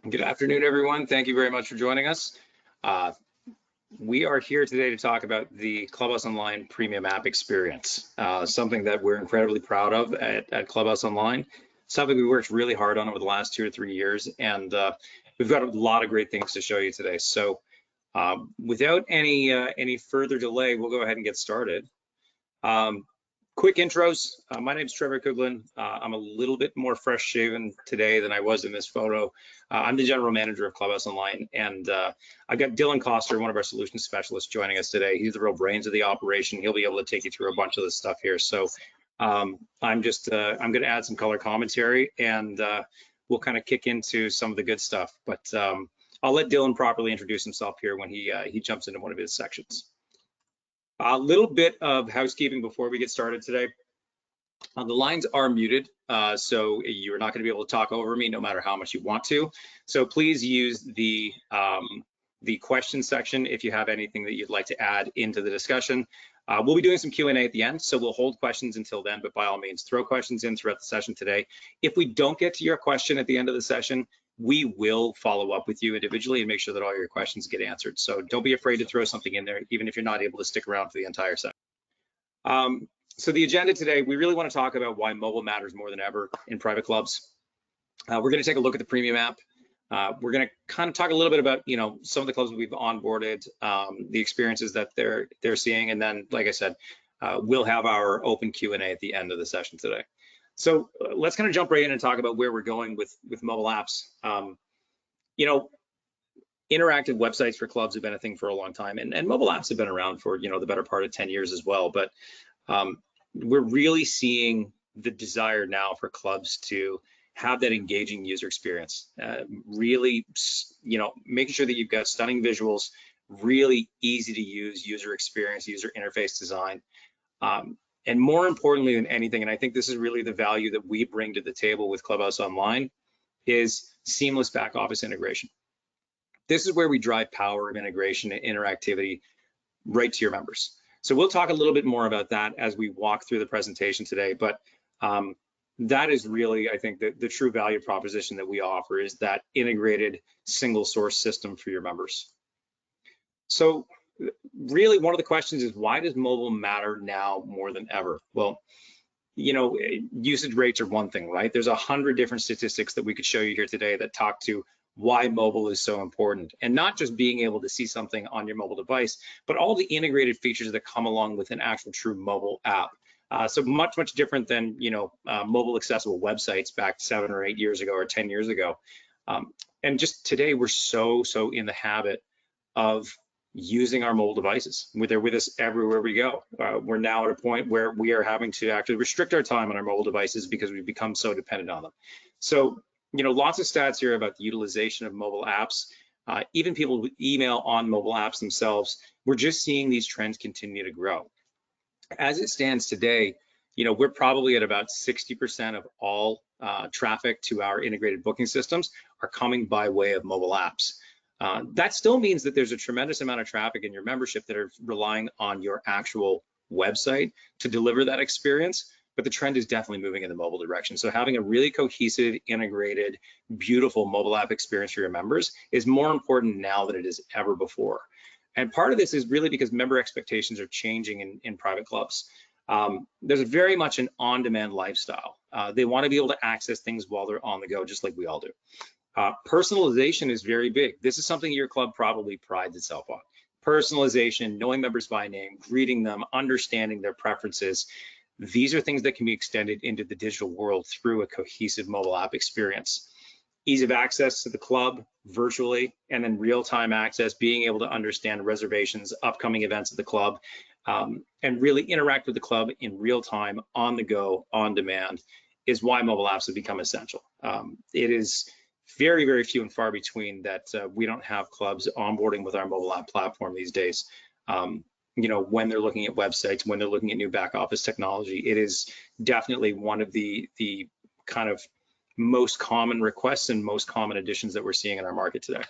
Good afternoon, everyone. Thank you very much for joining us. Uh, we are here today to talk about the Clubhouse Online Premium App experience, something that we're incredibly proud of at Clubhouse Online, something we worked really hard on over the last 2 to 3 years, and we've got a lot of great things to show you today. So without any further delay, we'll go ahead and get started. Quick intros. My name is Trevor Kuglin. I'm a little bit more fresh shaven today than I was in this photo. I'm the general manager of Clubhouse Online, and I've got Dylan Coster, one of our solutions specialists, joining us today. He's the real brains of the operation. He'll be able to take you through a bunch of this stuff here. So I'm going to add some color commentary, and we'll kind of kick into some of the good stuff. But I'll let Dylan properly introduce himself here when he jumps into one of his sections. A little bit of housekeeping before we get started today. The lines are muted, so you're not going to be able to talk over me no matter how much you want to. So please use the question section if you have anything that you'd like to add into the discussion. We'll be doing some Q&A at the end, so we'll hold questions until then, but by all means, throw questions in throughout the session today. If we don't get to your question at the end of the session, we will follow up with you individually and make sure that all your questions get answered. So don't be afraid to throw something in there, even if you're not able to stick around for the entire session. So the agenda today, we really want to talk about why mobile matters more than ever in private clubs. We're going to take a look at the premium app. We're going to kind of talk a little bit about, some of the clubs that we've onboarded, the experiences that they're seeing, and then, like I said, we'll have our open Q&A at the end of the session today. So let's kind of jump right in and talk about where we're going with mobile apps. Interactive websites for clubs have been a thing for a long time, and mobile apps have been around for the better part of 10 years as well. But we're really seeing the desire now for clubs to have that engaging user experience, really, making sure that you've got stunning visuals, really easy to use user experience, user interface design. And more importantly than anything, and I think this is really the value that we bring to the table with Clubhouse Online, is seamless back office integration. This is where we drive power of integration and interactivity right to your members. So we'll talk a little bit more about that as we walk through the presentation today, but that is really, I think, the true value proposition that we offer is that integrated single source system for your members. So really one of the questions is, why does mobile matter now more than ever? Well, usage rates are one thing, right? There's 100 different statistics that we could show you here today that talk to why mobile is so important, and not just being able to see something on your mobile device, but all the integrated features that come along with an actual true mobile app. So much different than mobile accessible websites back 7 or 8 years ago or 10 years ago. And just today, we're so in the habit of using our mobile devices. They're with us everywhere we go. We're now at a point where we are having to actually restrict our time on our mobile devices because we've become so dependent on them. So, lots of stats here about the utilization of mobile apps, even people who email on mobile apps themselves. We're just seeing these trends continue to grow. As it stands today, we're probably at about 60% of all traffic to our integrated booking systems are coming by way of mobile apps. That still means that there's a tremendous amount of traffic in your membership that are relying on your actual website to deliver that experience, but the trend is definitely moving in the mobile direction. So having a really cohesive, integrated, beautiful mobile app experience for your members is more important now than it is ever before. And part of this is really because member expectations are changing in private clubs. There's very much an on-demand lifestyle. They want to be able to access things while they're on the go, just like we all do. Personalization is very big. This is something your club probably prides itself on. Personalization, knowing members by name, greeting them, understanding their preferences. These are things that can be extended into the digital world through a cohesive mobile app experience. Ease of access to the club virtually, and then real-time access, being able to understand reservations, upcoming events at the club, and really interact with the club in real time, on the go, on demand, is why mobile apps have become essential. It is very few and far between that we don't have clubs onboarding with our mobile app platform these days. When they're looking at websites, when they're looking at new back office technology, it is definitely one of the kind of most common requests and most common additions that we're seeing in our market today.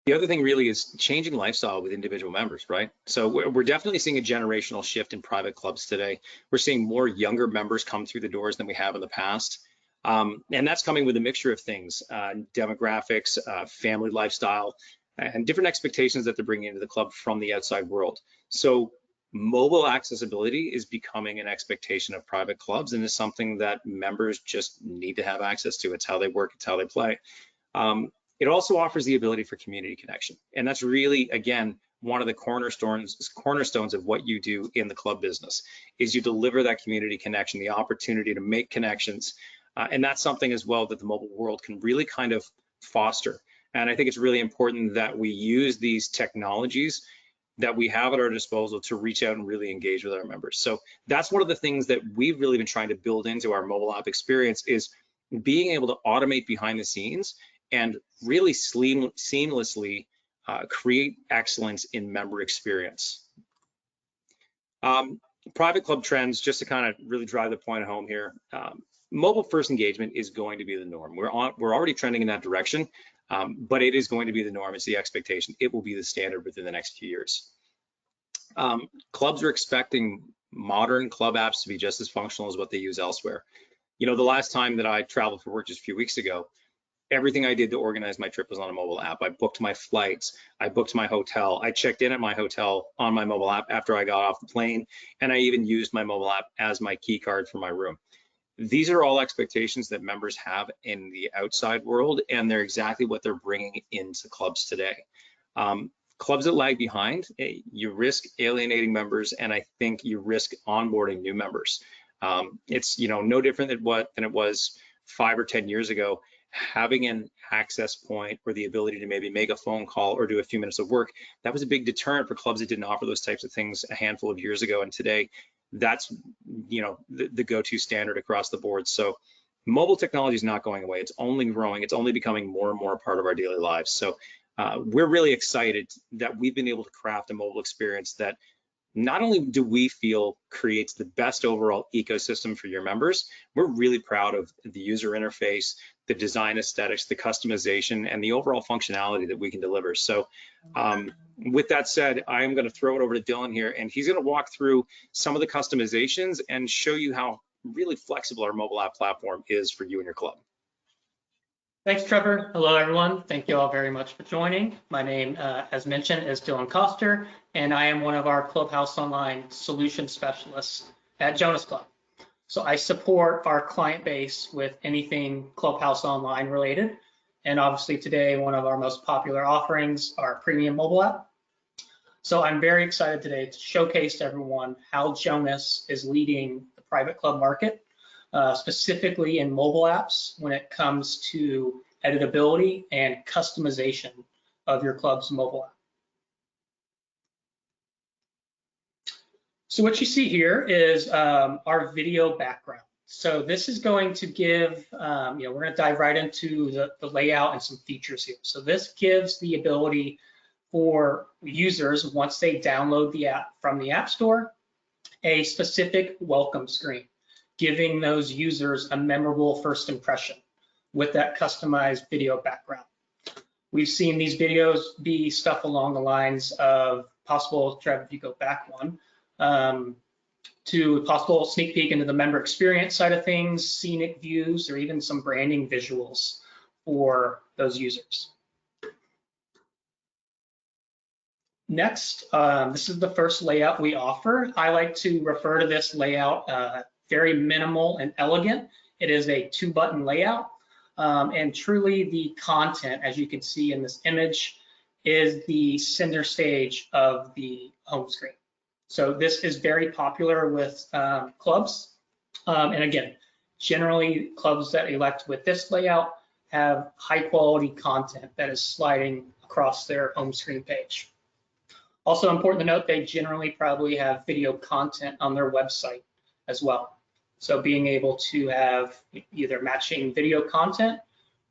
The other thing really is changing lifestyle with individual members, right? So we're definitely seeing a generational shift in private clubs today. We're seeing more younger members come through the doors than we have in the past. And that's coming with a mixture of things, demographics, family lifestyle, and different expectations that they're bringing into the club from the outside world. So mobile accessibility is becoming an expectation of private clubs, and is something that members just need to have access to. It's how they work, it's how they play. It also offers the ability for community connection. And that's really, again, one of the cornerstones of what you do in the club business, is you deliver that community connection, the opportunity to make connections. And that's something as well that the mobile world can really kind of foster. And I think it's really important that we use these technologies that we have at our disposal to reach out and really engage with our members. So that's one of the things that we've really been trying to build into our mobile app experience, is being able to automate behind the scenes and really seamlessly create excellence in member experience. Private club trends, just to kind of really drive the point home here, mobile first engagement is going to be the norm. We're already trending in that direction, but it is going to be the norm. It's the expectation. It will be the standard within the next few years. Clubs are expecting modern club apps to be just as functional as what they use elsewhere. You know, the last time that I traveled for work just a few weeks ago, everything I did to organize my trip was on a mobile app. I booked my flights, I booked my hotel, I checked in at my hotel on my mobile app after I got off the plane, and I even used my mobile app as my key card for my room. These are all expectations that members have in the outside world, and they're exactly what they're bringing into clubs today. Clubs that lag behind, you risk alienating members, and I think you risk onboarding new members. It's, you know, no different than it was 5 or 10 years ago. Having an access point or the ability to maybe make a phone call or do a few minutes of work, that was a big deterrent for clubs that didn't offer those types of things a handful of years ago. And today, that's, you know, the go-to standard across the board. So mobile technology is not going away. It's only growing. It's only becoming more and more a part of our daily lives. So we're really excited that we've been able to craft a mobile experience that not only do we feel creates the best overall ecosystem for your members, we're really proud of the user interface, the design aesthetics, the customization, and the overall functionality that we can deliver. So with that said, I am going to throw it over to Dylan here, and he's going to walk through some of the customizations and show you how really flexible our mobile app platform is for you and your club. Thanks, Trevor. Hello, everyone. Thank you all very much for joining. My name, as mentioned, is Dylan Koster, and I am one of our ClubHouse Online solution specialists at Jonas Club. So I support our client base with anything ClubHouse Online related. And obviously today, one of our most popular offerings, our premium mobile app. So I'm very excited today to showcase to everyone how Jonas is leading the private club market, specifically in mobile apps when it comes to editability and customization of your club's mobile app. So what you see here is our video background. So this is going to give, we're going to dive right into the layout and some features here. So this gives the ability for users, once they download the app from the App Store, a specific welcome screen, giving those users a memorable first impression with that customized video background. We've seen these videos be stuff along the lines of possible, Trev, if you go back one, to a possible sneak peek into the member experience side of things, scenic views, or even some branding visuals for those users. Next, this is the first layout we offer. I like to refer to this layout very minimal and elegant. It is a 2-button layout, and truly the content, as you can see in this image, is the center stage of the home screen. So this is very popular with clubs. And again, generally clubs that elect with this layout have high quality content that is sliding across their home screen page. Also important to note, they generally probably have video content on their website as well. So being able to have either matching video content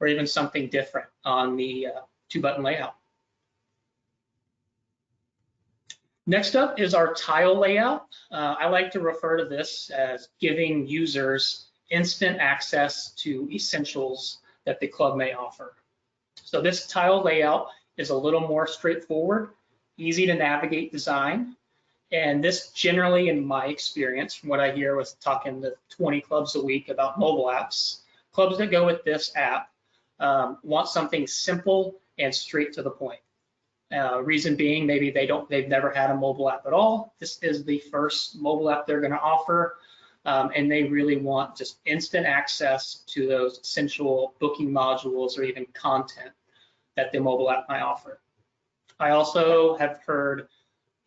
or even something different on the 2-button layout. Next up is our tile layout. I like to refer to this as giving users instant access to essentials that the club may offer. So this tile layout is a little more straightforward, easy to navigate design. And this generally, in my experience, from what I hear with talking to 20 clubs a week about mobile apps, clubs that go with this app want something simple and straight to the point. Reason being, maybe they've never had a mobile app at all. This is the first mobile app they're going to offer, and they really want just instant access to those essential booking modules or even content that the mobile app might offer. I also have heard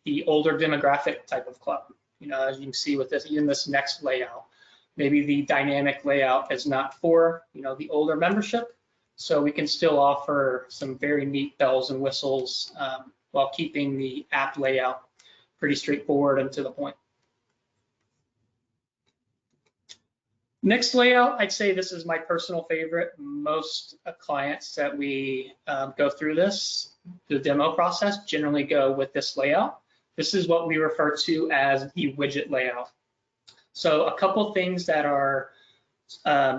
the older demographic type of club. You know, as you can see with this, even this next layout, maybe the dynamic layout is not for, you know, the older membership. So we can still offer some very neat bells and whistles while keeping the app layout pretty straightforward and to the point. Next layout, I'd say this is my personal favorite. Most clients that we go through the demo process, generally go with this layout. This is what we refer to as the widget layout. So a couple things that are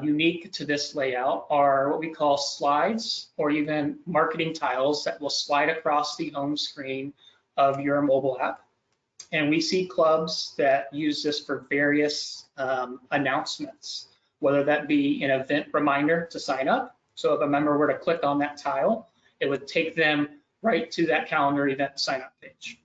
unique to this layout are what we call slides, or even marketing tiles that will slide across the home screen of your mobile app. And we see clubs that use this for various announcements, whether that be an event reminder to sign up. So if a member were to click on that tile, it would take them right to that calendar event sign up page.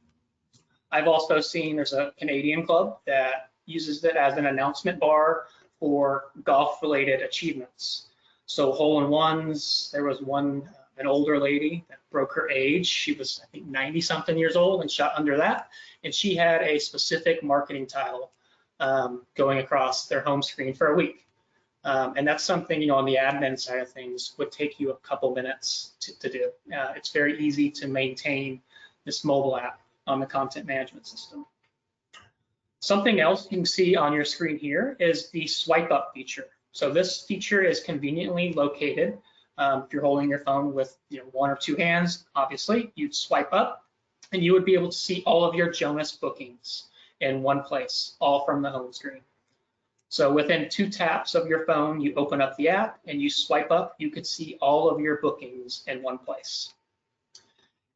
I've also seen there's a Canadian club that uses it as an announcement bar for golf-related achievements. So hole-in-ones, there was an older lady that broke her age. She was, I think, 90-something years old and shot under that. And she had a specific marketing tile going across their home screen for a week. And that's something, you know, on the admin side of things would take you a couple minutes to do. It's very easy to maintain this mobile app on the content management system. Something else you can see on your screen here is the swipe up feature. So this feature is conveniently located. If you're holding your phone with, you know, one or two hands, obviously you'd swipe up and you would be able to see all of your Jonas bookings in one place, all from the home screen. So within 2 taps of your phone, you open up the app and you swipe up, you could see all of your bookings in one place.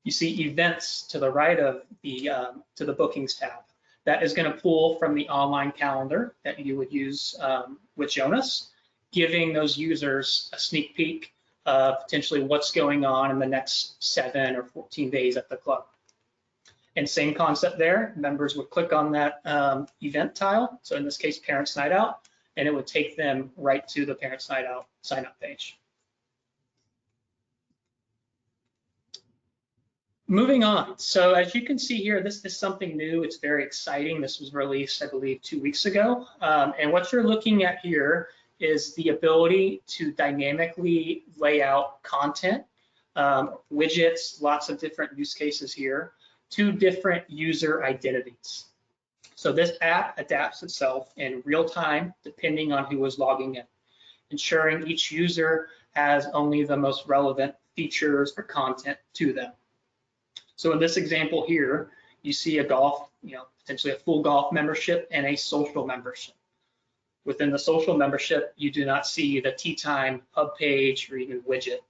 You see events to the right of to the bookings tab. That is going to pull from the online calendar that you would use with Jonas, giving those users a sneak peek of potentially what's going on in the next 7 or 14 days at the club. And same concept there, members would click on that event tile, so in this case, Parents Night Out, and it would take them right to the Parents Night Out sign up page. Moving on, so as you can see here, this is something new. It's very exciting. This was released, I believe, 2 weeks ago. And what you're looking at here is the ability to dynamically lay out content, widgets, lots of different use cases here, to different user identities. So this app adapts itself in real time, depending on who is logging in, ensuring each user has only the most relevant features or content to them. So in this example here, you see a golf, you know, potentially a full golf membership and a social membership. Within the social membership, you do not see the tee time hub page or even widget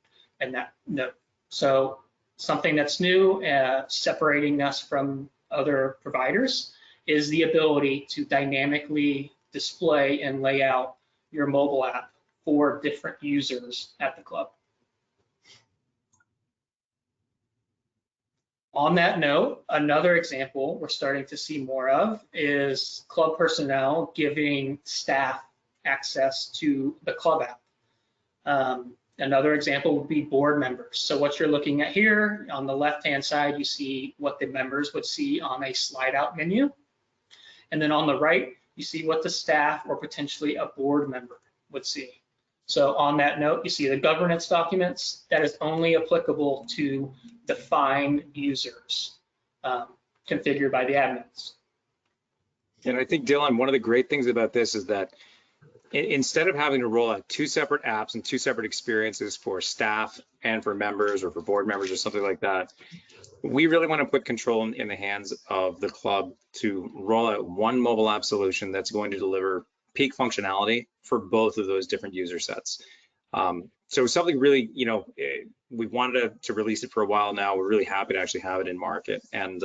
in that note. So something that's new, separating us from other providers, is the ability to dynamically display and lay out your mobile app for different users at the club. On that note, another example we're starting to see more of is club personnel giving staff access to the club app. Another example would be board members. So what you're looking at here, on the left-hand side, you see what the members would see on a slide-out menu. And then on the right, you see what the staff or potentially a board member would see. So on that note, you see the governance documents. That is only applicable to defined users configured by the admins. And I think, Dylan, one of the great things about this is that instead of having to roll out 2 separate apps and 2 separate experiences for staff and for members or for board members or something like that, we really want to put control in the hands of the club to roll out one mobile app solution that's going to deliver peak functionality for both of those different user sets. So something really, you know, we wanted to release it for a while now. We're really happy to actually have it in market, and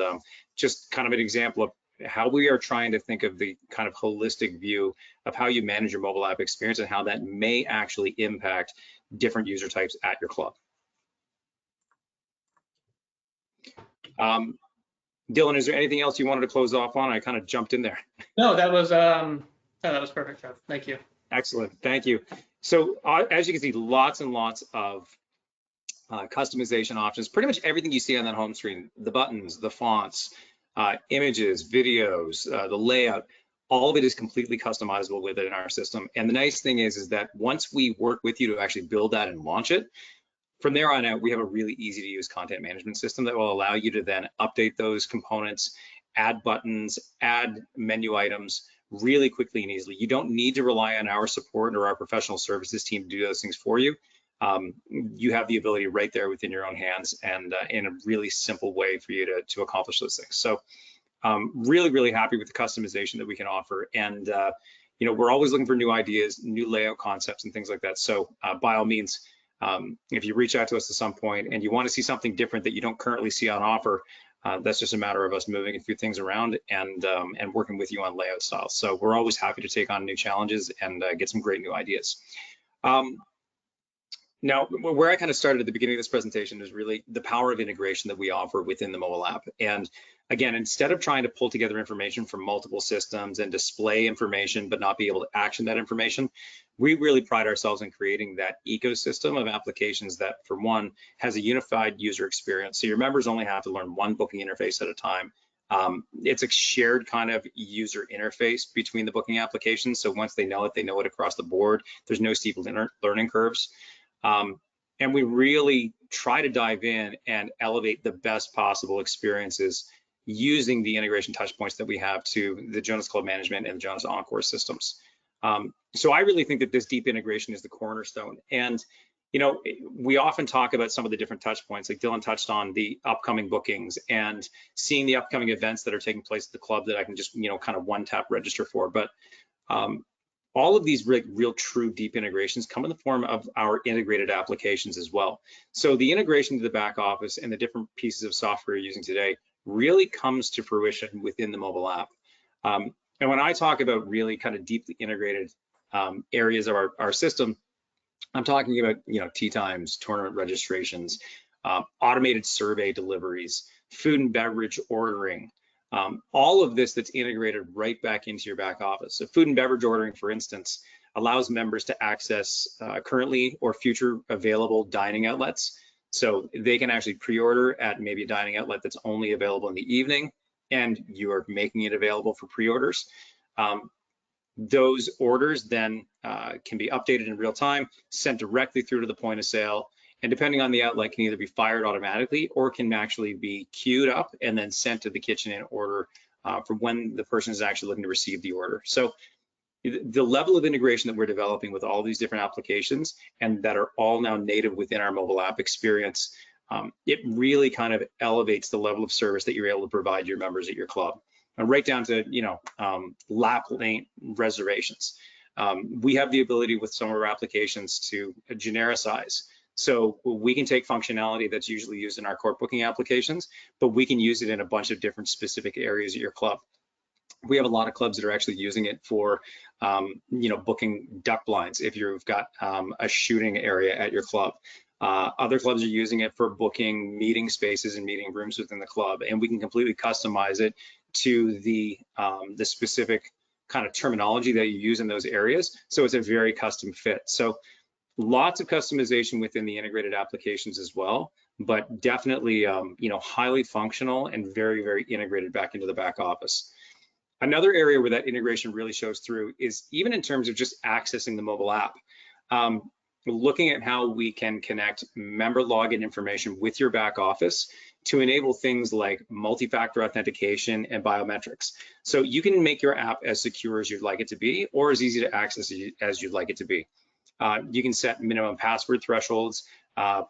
just kind of an example of how we are trying to think of the kind of holistic view of how you manage your mobile app experience and how that may actually impact different user types at your club. Dylan, is there anything else you wanted to close off on? I kind of jumped in there. No, that was perfect, Trev. Thank you. Excellent, thank you. So as you can see, lots and lots of customization options. Pretty much everything you see on that home screen, the buttons, the fonts, images, videos, the layout, all of it is completely customizable within our system. And the nice thing is that once we work with you to actually build that and launch it, from there on out, we have a really easy to use content management system that will allow you to then update those components, add buttons, add menu items really quickly and easily. You don't need to rely on our support or our professional services team to do those things for you. You have the ability right there within your own hands and in a really simple way for you to accomplish those things. So really, really happy with the customization that we can offer. And we're always looking for new ideas, new layout concepts and things like that. So by all means, if you reach out to us at some point and you want to see something different that you don't currently see on offer, that's just a matter of us moving a few things around and working with you on layout styles. So we're always happy to take on new challenges and get some great new ideas. Now, where I kind of started at the beginning of this presentation is really the power of integration that we offer within the mobile app. And again, instead of trying to pull together information from multiple systems and display information but not be able to action that information, we really pride ourselves in creating that ecosystem of applications that, for one, has a unified user experience. So your members only have to learn one booking interface at a time. It's a shared kind of user interface between the booking applications. So once they know it across the board. There's no steep learning curves. And we really try to dive in and elevate the best possible experiences using the integration touch points that we have to the Jonas Club Management and the Jonas Encore systems. So I really think that this deep integration is the cornerstone. And we often talk about some of the different touch points, like Dylan touched on the upcoming bookings and seeing the upcoming events that are taking place at the club that I can just kind of one tap register for. But all of these real true deep integrations come in the form of our integrated applications as well. So the integration to the back office and the different pieces of software you're using today really comes to fruition within the mobile app. And when I talk about really kind of deeply integrated areas of our system, I'm talking about tee times, tournament registrations, automated survey deliveries, food and beverage ordering, all of this that's integrated right back into your back office. So food and beverage ordering, for instance, allows members to access currently or future available dining outlets. So they can actually pre-order at maybe a dining outlet that's only available in the evening, and you are making it available for pre-orders. Those orders then can be updated in real time, sent directly through to the point of sale, and depending on the outlet, can either be fired automatically or can actually be queued up and then sent to the kitchen in order for when the person is actually looking to receive the order. So the level of integration that we're developing with all these different applications and that are all now native within our mobile app experience, it really kind of elevates the level of service that you're able to provide your members at your club. And right down to lap lane reservations. We have the ability with some of our applications to genericize. So we can take functionality that's usually used in our core booking applications, but we can use it in a bunch of different specific areas at your club. We have a lot of clubs that are actually using it for, booking duck blinds if you've got a shooting area at your club. Other clubs are using it for booking meeting spaces and meeting rooms within the club, and we can completely customize it to the specific kind of terminology that you use in those areas. So it's a very custom fit. So lots of customization within the integrated applications as well, but definitely, highly functional and very, very integrated back into the back office. Another area where that integration really shows through is even in terms of just accessing the mobile app. Looking at how we can connect member login information with your back office to enable things like multi-factor authentication and biometrics. So you can make your app as secure as you'd like it to be, or as easy to access as you'd like it to be. You can set minimum password thresholds,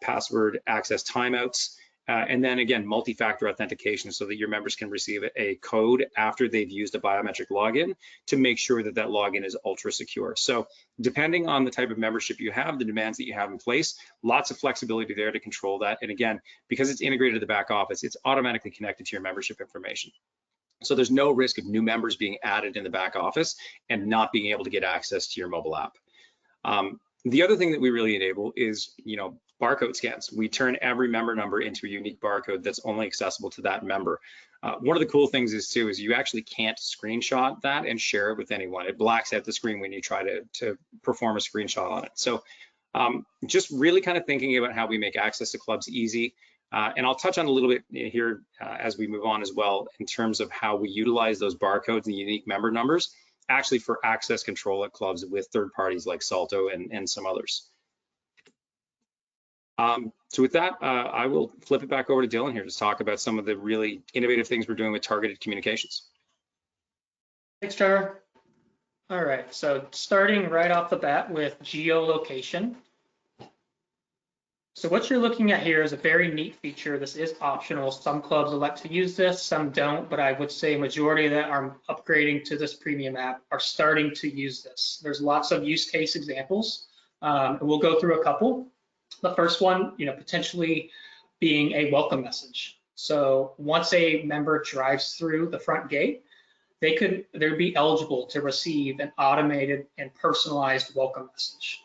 password access timeouts, and then again, multi-factor authentication so that your members can receive a code after they've used a biometric login to make sure that that login is ultra secure. So depending on the type of membership you have, the demands that you have in place, lots of flexibility there to control that. And again, because it's integrated to the back office, it's automatically connected to your membership information. So there's no risk of new members being added in the back office and not being able to get access to your mobile app. The other thing that we really enable is, barcode scans. We turn every member number into a unique barcode that's only accessible to that member. One of the cool things is you actually can't screenshot that and share it with anyone. It blacks out the screen when you try to perform a screenshot on it. So just really kind of thinking about how we make access to clubs easy. And I'll touch on a little bit here as we move on as well in terms of how we utilize those barcodes and unique member numbers actually for access control at clubs with third parties like Salto and some others. So with that, I will flip it back over to Dylan here to talk about some of the really innovative things we're doing with targeted communications. Thanks, Trevor. All right, so starting right off the bat with geolocation. So what you're looking at here is a very neat feature. This is optional. Some clubs elect to use this, some don't, but I would say a majority that are upgrading to this premium app are starting to use this. There's lots of use case examples. We'll go through a couple. The first one, potentially being a welcome message. So once a member drives through the front gate, they'd be eligible to receive an automated and personalized welcome message.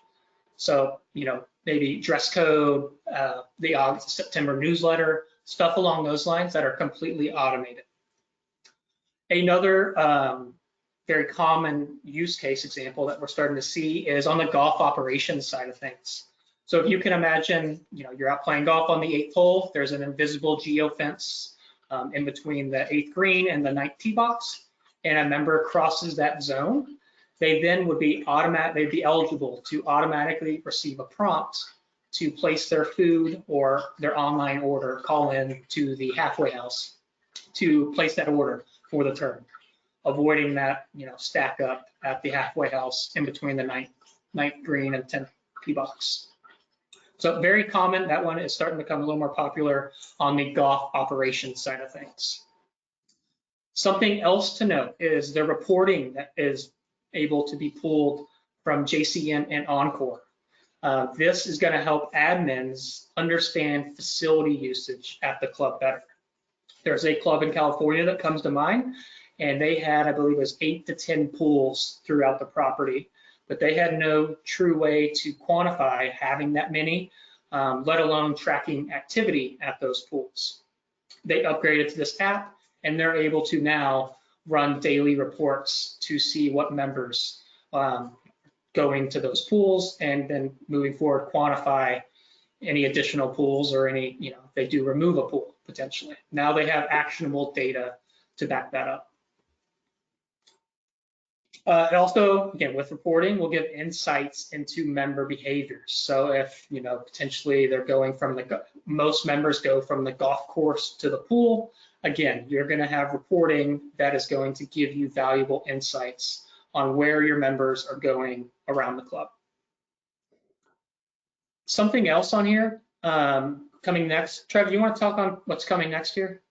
So, maybe dress code, the August September newsletter, stuff along those lines that are completely automated. Another very common use case example that we're starting to see is on the golf operations side of things. So if you can imagine, you're out playing golf on the 8th hole, there's an invisible geofence in between the 8th green and the 9th tee box, and a member crosses that zone. They then would be they'd be eligible to automatically receive a prompt to place their food or their online order, call in to the halfway house to place that order for the turn, avoiding that, stack up at the halfway house in between the 9th green and 10th tee box. So very common. That one is starting to become a little more popular on the golf operations side of things. Something else to note is the reporting that is able to be pulled from JCN and Encore. This is going to help admins understand facility usage at the club better. There's a club in California that comes to mind, and they had, I believe it was 8 to 10 pools throughout the property, but they had no true way to quantify having that many, let alone tracking activity at those pools. They upgraded to this app, and they're able to now run daily reports to see what members going to those pools, and then moving forward quantify any additional pools or any, if they do remove a pool potentially. Now they have actionable data to back that up. It also, again, with reporting, will give insights into member behaviors. So if, potentially they're going from most members go from the golf course to the pool, again, you're going to have reporting that is going to give you valuable insights on where your members are going around the club. Something else on here coming next. Trevor, you want to talk on what's coming next here?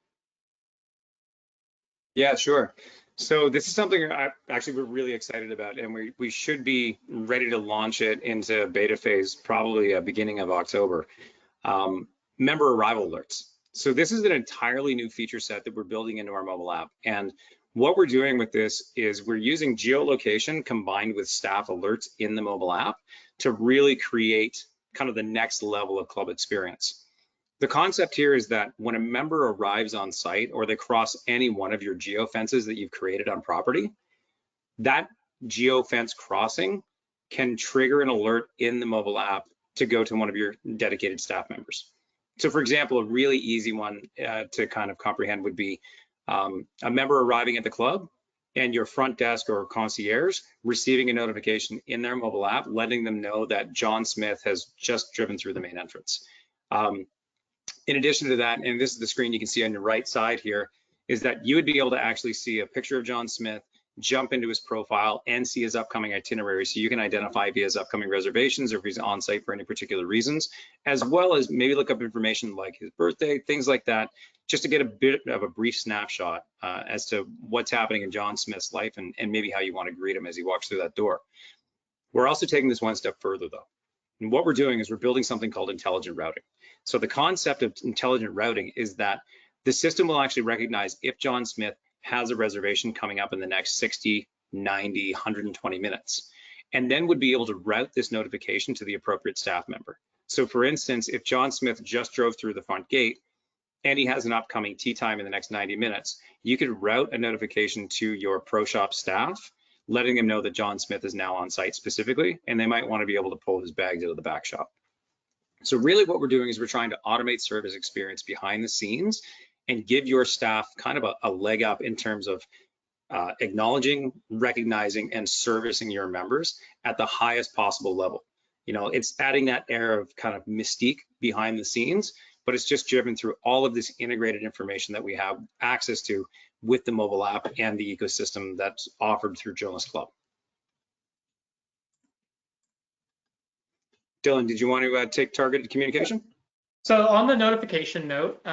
Yeah, sure. So this is something we're really excited about, and we should be ready to launch it into beta phase probably beginning of October. Member arrival alerts. So this is an entirely new feature set that we're building into our mobile app. And what we're doing with this is we're using geolocation combined with staff alerts in the mobile app to really create kind of the next level of club experience. The concept here is that when a member arrives on site or they cross any one of your geofences that you've created on property, that geofence crossing can trigger an alert in the mobile app to go to one of your dedicated staff members. So for example, a really easy one to kind of comprehend would be a member arriving at the club and your front desk or concierge receiving a notification in their mobile app, letting them know that John Smith has just driven through the main entrance. In addition to that, and this is the screen you can see on your right side here, is that you would be able to actually see a picture of John Smith, jump into his profile and see his upcoming itinerary. So you can identify if he has upcoming reservations or if he's on site for any particular reasons, as well as maybe look up information like his birthday, things like that, just to get a bit of a brief snapshot as to what's happening in John Smith's life and maybe how you want to greet him as he walks through that door. We're also taking this one step further though. And what we're doing is we're building something called intelligent routing. So the concept of intelligent routing is that the system will actually recognize if John Smith has a reservation coming up in the next 60, 90, 120 minutes, and then would be able to route this notification to the appropriate staff member. So for instance, if John Smith just drove through the front gate and he has an upcoming tea time in the next 90 minutes, you could route a notification to your Pro Shop staff, letting them know that John Smith is now on site specifically, and they might want to be able to pull his bags out of the back shop. So really what we're doing is we're trying to automate service experience behind the scenes and give your staff kind of a leg up in terms of acknowledging, recognizing, and servicing your members at the highest possible level. You know, it's adding that air of kind of mystique behind the scenes, but it's just driven through all of this integrated information that we have access to with the mobile app and the ecosystem that's offered through Jonas Club. Dylan, did you want to take targeted communication? So on the notification note,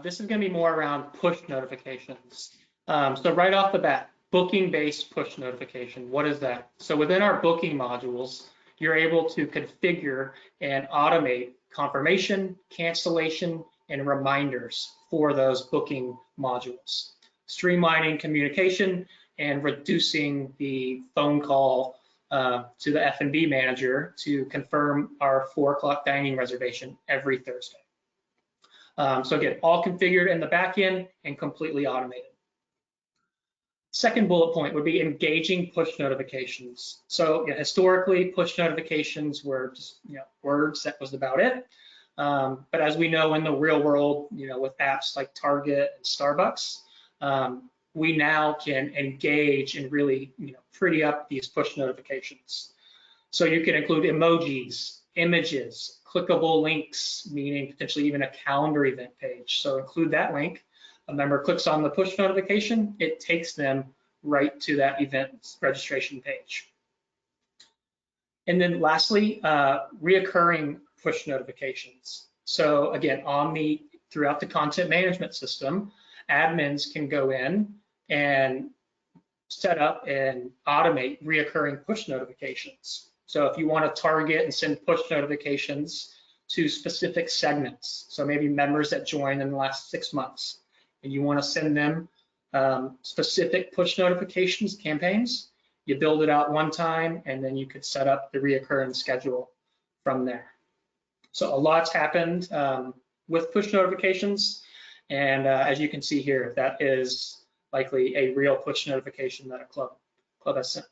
this is going to be more around push notifications. So right off the bat, booking-based push notification. What is that? So within our booking modules, you're able to configure and automate confirmation, cancellation, and reminders for those booking modules, streamlining communication and reducing the phone call to the F&B manager to confirm our 4 o'clock dining reservation every Thursday. So again, all configured in the back end and completely automated. Second bullet point would be engaging push notifications. So historically, push notifications were just words, that was about it. But as we know in the real world, with apps like Target and Starbucks, we now can engage and really pretty up these push notifications. So you can include emojis, images, clickable links, meaning potentially even a calendar event page. So include that link. A member clicks on the push notification, it takes them right to that event registration page. And then lastly, reoccurring push notifications. So again, throughout the content management system, admins can go in and set up and automate reoccurring push notifications. So if you want to target and send push notifications to specific segments, so maybe members that joined in the last 6 months, and you want to send them specific push notifications campaigns, you build it out one time, and then you could set up the reoccurring schedule from there. So a lot's happened with push notifications, and as you can see here, that is likely a real push notification that a club has sent.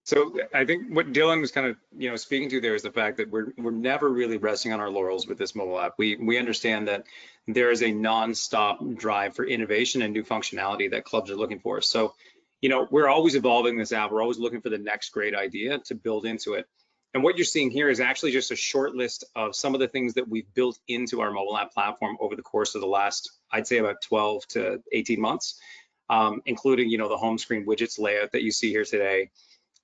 So I think what Dylan was kind of speaking to there is the fact that we're never really resting on our laurels with this mobile app. We understand that there is a non-stop drive for innovation and new functionality that clubs are looking for. So we're always evolving this app. We're always looking for the next great idea to build into it. And what you're seeing here is actually just a short list of some of the things that we've built into our mobile app platform over the course of the last, I'd say about 12 to 18 months, including the home screen widgets layout that you see here today.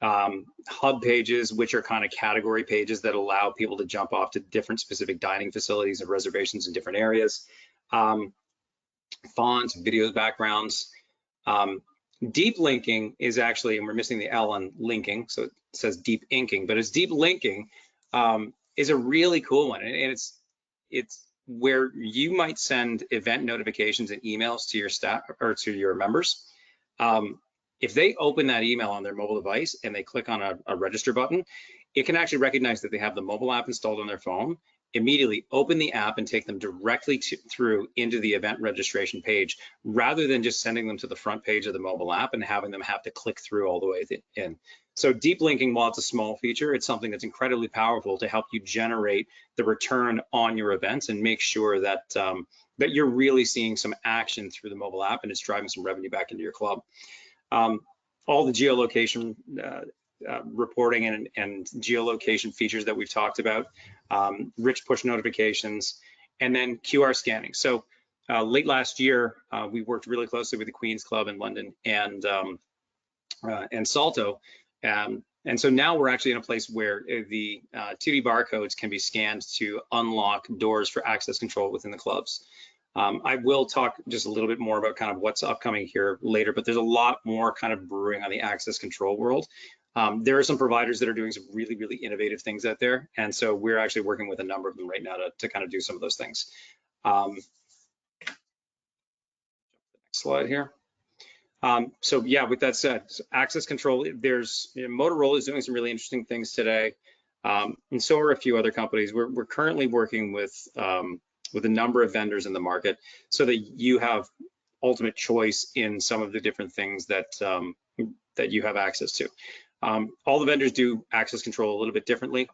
Hub pages, which are kind of category pages that allow people to jump off to different specific dining facilities and reservations in different areas. Fonts, videos, backgrounds. Deep linking is actually, and we're missing the L on linking, so it says deep inking, but it's deep linking is a really cool one, and it's where you might send event notifications and emails to your staff or to your members. If they open that email on their mobile device and they click on a register button, it can actually recognize that they have the mobile app installed on their phone, immediately open the app and take them directly through into the event registration page, rather than just sending them to the front page of the mobile app and having them have to click through all the way in. So deep linking, while it's a small feature, it's something that's incredibly powerful to help you generate the return on your events and make sure that that you're really seeing some action through the mobile app and it's driving some revenue back into your club. All the geolocation reporting and geolocation features that we've talked about, rich push notifications, and then QR scanning. So late last year, we worked really closely with the Queen's Club in London and Salto. And so now we're actually in a place where the 2D barcodes can be scanned to unlock doors for access control within the clubs. I will talk just a little bit more about kind of what's upcoming here later, but there's a lot more kind of brewing on the access control world. There are some providers that are doing some really, really innovative things out there. And so we're actually working with a number of them right now to kind of do some of those things. Next slide here. So yeah, with that said, access control, Motorola is doing some really interesting things today. And so are a few other companies. We're currently working with a number of vendors in the market so that you have ultimate choice in some of the different things that that you have access to. All the vendors do access control a little bit differently,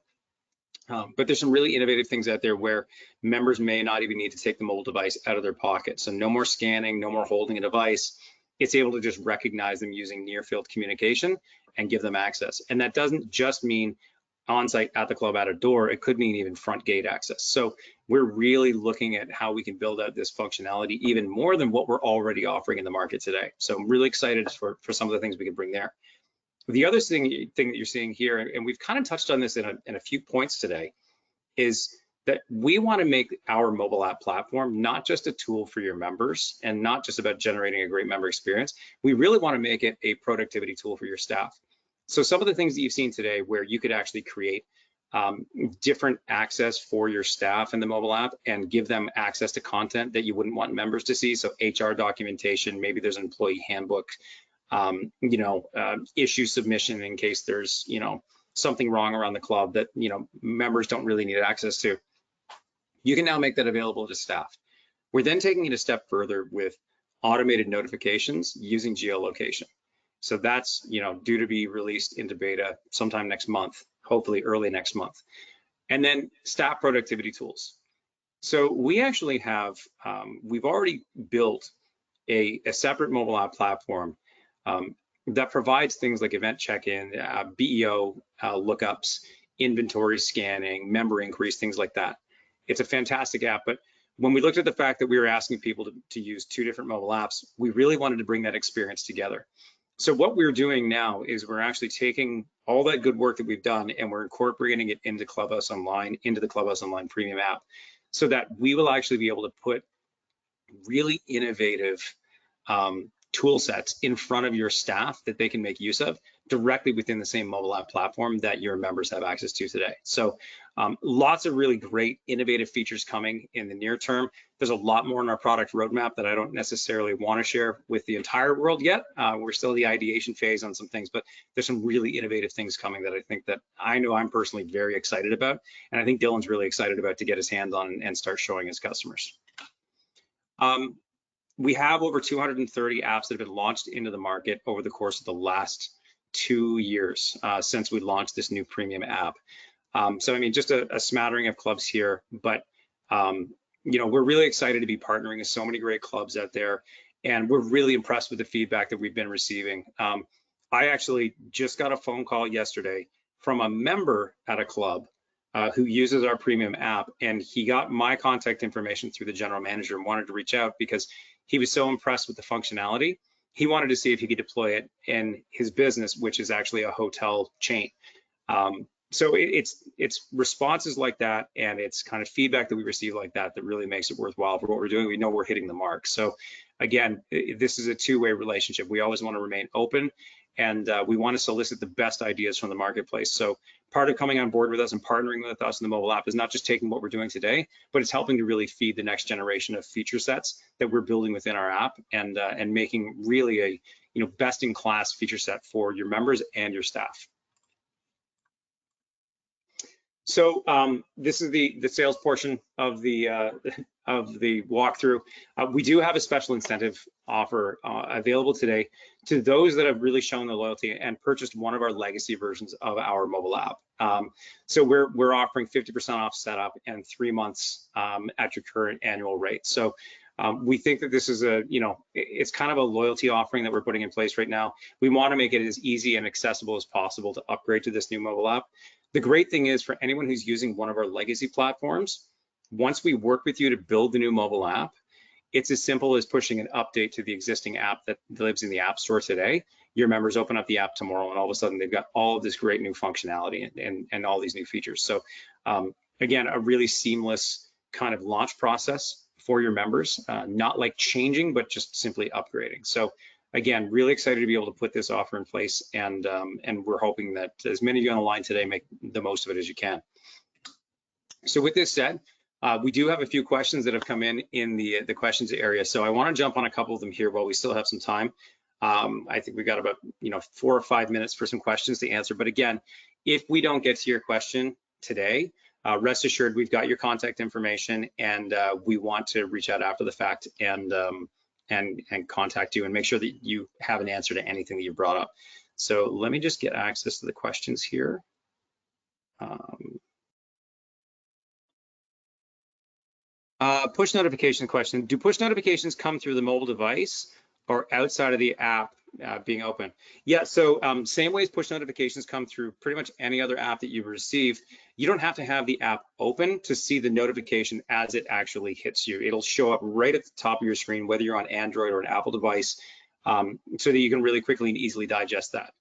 but there's some really innovative things out there where members may not even need to take the mobile device out of their pocket. So no more scanning, no more holding a device. It's able to just recognize them using near field communication and give them access. And that doesn't just mean on-site at the club at a door, it could mean even front gate access. So we're really looking at how we can build out this functionality even more than what we're already offering in the market today. So I'm really excited for some of the things we can bring there. The other thing that you're seeing here, and we've kind of touched on this in a few points today, is that we want to make our mobile app platform not just a tool for your members and not just about generating a great member experience. We really want to make it a productivity tool for your staff. So some of the things that you've seen today where you could actually create different access for your staff in the mobile app and give them access to content that you wouldn't want members to see. So HR documentation, maybe there's an employee handbook, issue submission in case there's, something wrong around the club that, members don't really need access to. You can now make that available to staff. We're then taking it a step further with automated notifications using geolocation. So that's, due to be released into beta sometime next month, hopefully early next month. And then staff productivity tools. So we actually have, we've already built a separate mobile app platform that provides things like event check-in, BEO lookups, inventory scanning, member inquiries, things like that. It's a fantastic app, but when we looked at the fact that we were asking people to use two different mobile apps, we really wanted to bring that experience together. So what we're doing now is we're actually taking all that good work that we've done and we're incorporating it into ClubHouse Online, into the ClubHouse Online premium app, so that we will actually be able to put really innovative tool sets in front of your staff that they can make use of directly within the same mobile app platform that your members have access to today. So lots of really great innovative features coming in the near term. There's a lot more in our product roadmap that I don't necessarily want to share with the entire world yet. We're still in the ideation phase on some things, but there's some really innovative things coming that I think that I know I'm personally very excited about. And I think Dylan's really excited about to get his hands on and start showing his customers. We have over 230 apps that have been launched into the market over the course of the last 2 years since we launched this new premium app. So, I mean, just a smattering of clubs here, but, we're really excited to be partnering with so many great clubs out there, and we're really impressed with the feedback that we've been receiving. I actually just got a phone call yesterday from a member at a club who uses our premium app, and he got my contact information through the general manager and wanted to reach out because he was so impressed with the functionality. He wanted to see if he could deploy it in his business, which is actually a hotel chain. So it's responses like that, and it's kind of feedback that we receive like that that really makes it worthwhile for what we're doing. We know we're hitting the mark. So again, this is a two-way relationship. We always want to remain open, and we want to solicit the best ideas from the marketplace. So part of coming on board with us and partnering with us in the mobile app is not just taking what we're doing today, but it's helping to really feed the next generation of feature sets that we're building within our app, and making really a best-in-class feature set for your members and your staff. So this is the sales portion of the walkthrough. We do have a special incentive offer available today to those that have really shown the loyalty and purchased one of our legacy versions of our mobile app. So we're offering 50% off setup and 3 months at your current annual rate. So we think that this is it's kind of a loyalty offering that we're putting in place right now. We want to make it as easy and accessible as possible to upgrade to this new mobile app. The great thing is, for anyone who's using one of our legacy platforms, once we work with you to build the new mobile app, it's as simple as pushing an update to the existing app that lives in the App Store today. Your members open up the app tomorrow, and all of a sudden they've got all of this great new functionality and all these new features. So again, a really seamless kind of launch process for your members, not like changing, but just simply upgrading. So again, really excited to be able to put this offer in place, and we're hoping that as many of you on the line today make the most of it as you can. So with this said, We do have a few questions that have come in the questions area, so I want to jump on a couple of them here while we still have some time. I think we got about 4 or 5 minutes for some questions to answer. But again, if we don't get to your question today, rest assured we've got your contact information, and we want to reach out after the fact and contact you and make sure that you have an answer to anything that you brought up. So let me just get access to the questions here. Push notification question. Do push notifications come through the mobile device or outside of the app being open? Yeah, so same way as push notifications come through pretty much any other app that you receive, you don't have to have the app open to see the notification as it actually hits you. It'll show up right at the top of your screen, whether you're on Android or an Apple device, so that you can really quickly and easily digest that.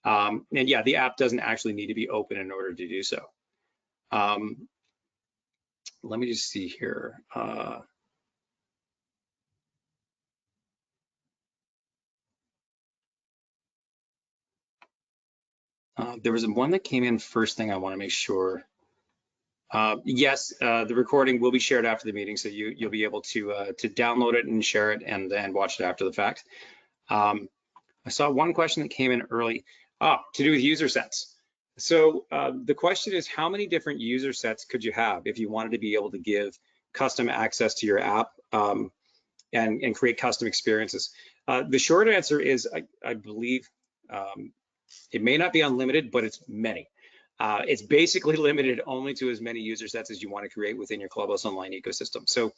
And yeah, the app doesn't actually need to be open in order to do so. Let me just see here. There was one that came in first thing I want to make sure. Yes, the recording will be shared after the meeting, so you'll be able to download it and share it and then watch it after the fact. I saw one question that came in early, to do with user sets. So the question is, how many different user sets could you have if you wanted to be able to give custom access to your app and create custom experiences? The short answer is, I believe it may not be unlimited, but it's many. It's basically limited only to as many user sets as you want to create within your Clubhouse Online ecosystem. So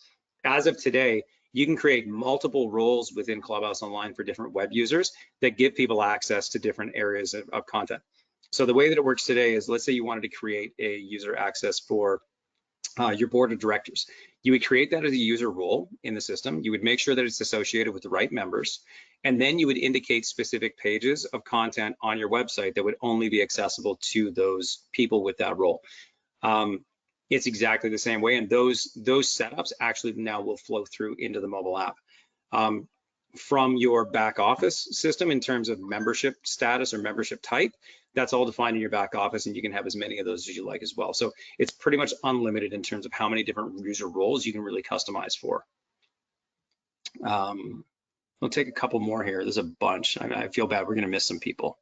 as of today, you can create multiple roles within Clubhouse Online for different web users that give people access to different areas of content. So the way that it works today is, let's say you wanted to create a user access for your board of directors. You would create that as a user role in the system. You would make sure that it's associated with the right members, and then you would indicate specific pages of content on your website that would only be accessible to those people with that role. It's exactly the same way, and those setups actually now will flow through into the mobile app. From your back office system in terms of membership status or membership type, that's all defined in your back office, and you can have as many of those as you like as well. So it's pretty much unlimited in terms of how many different user roles you can really customize for. We'll take a couple more here. There's a bunch. I feel bad. We're going to miss some people.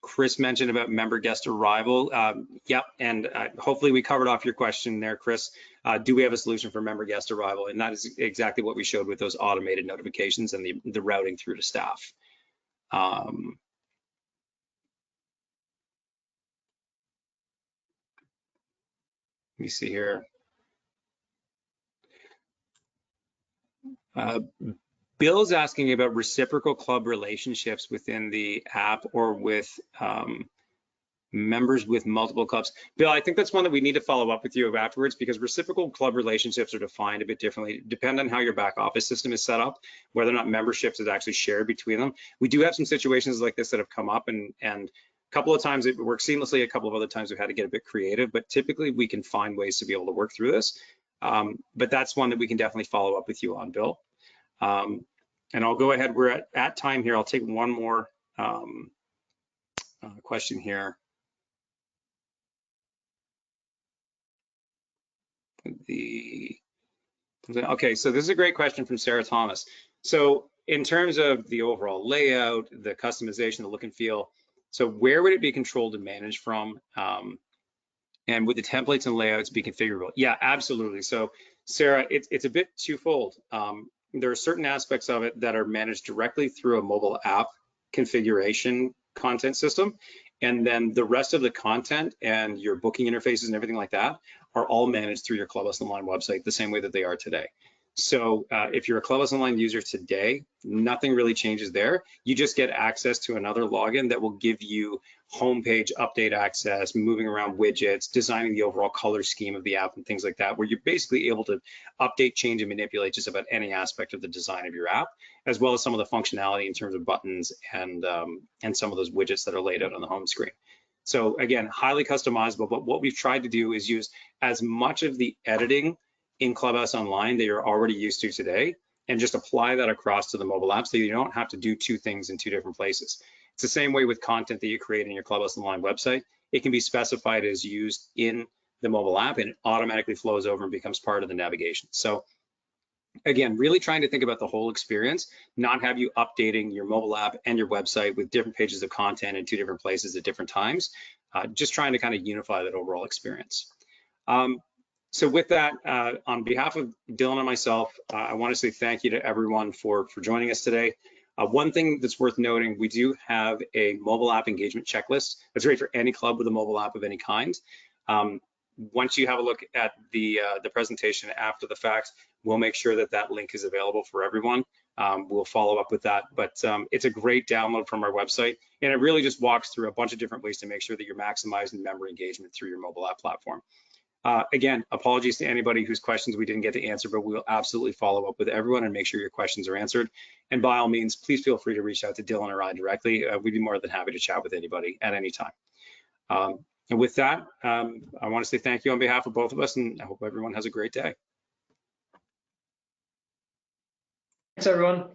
Chris mentioned about member guest arrival. Yep, and hopefully we covered off your question there, Chris. Do we have a solution for member guest arrival? And that is exactly what we showed with those automated notifications and the routing through to staff. Let me see here. Bill's asking about reciprocal club relationships within the app or with members with multiple clubs. Bill, I think that's one that we need to follow up with you afterwards, because reciprocal club relationships are defined a bit differently. Depend on how your back office system is set up, whether or not memberships is actually shared between them. We do have some situations like this that have come up, and a couple of times it works seamlessly. A couple of other times we've had to get a bit creative, but typically we can find ways to be able to work through this. But that's one that we can definitely follow up with you on, Bill. And I'll go ahead. We're at time here. I'll take one more question here. Okay, so this is a great question from Sarah Thomas. So in terms of the overall layout, the customization, the look and feel, so where would it be controlled and managed from? And would the templates and layouts be configurable? Yeah, absolutely. So Sarah, it's a bit twofold. There are certain aspects of it that are managed directly through a mobile app configuration content system. And then the rest of the content and your booking interfaces and everything like that are all managed through your Clubhouse Online website, the same way that they are today. So if you're a Clubhouse Online user today, nothing really changes there. You just get access to another login that will give you homepage update access, moving around widgets, designing the overall color scheme of the app and things like that, where you're basically able to update, change, and manipulate just about any aspect of the design of your app, as well as some of the functionality in terms of buttons and some of those widgets that are laid out on the home screen. So again, highly customizable, but what we've tried to do is use as much of the editing in Clubhouse Online that you're already used to today, and just apply that across to the mobile app so you don't have to do two things in two different places. It's the same way with content that you create in your Clubhouse Online website. it can be specified as used in the mobile app, and it automatically flows over and becomes part of the navigation. So again, really trying to think about the whole experience, not have you updating your mobile app and your website with different pages of content in two different places at different times, just trying to kind of unify that overall experience. So with that, on behalf of Dylan and myself, I want to say thank you to everyone for joining us today. One thing that's worth noting, we do have a mobile app engagement checklist. That's great for any club with a mobile app of any kind. Once you have a look at the presentation after the fact, we'll make sure that that link is available for everyone. We'll follow up with that, but it's a great download from our website, and it really just walks through a bunch of different ways to make sure that you're maximizing member engagement through your mobile app platform. Again, apologies to anybody whose questions we didn't get to answer, but we will absolutely follow up with everyone and make sure your questions are answered. And by all means, please feel free to reach out to Dylan or I directly. We'd be more than happy to chat with anybody at any time. And with that, I want to say thank you on behalf of both of us, and I hope everyone has a great day. Thanks, everyone.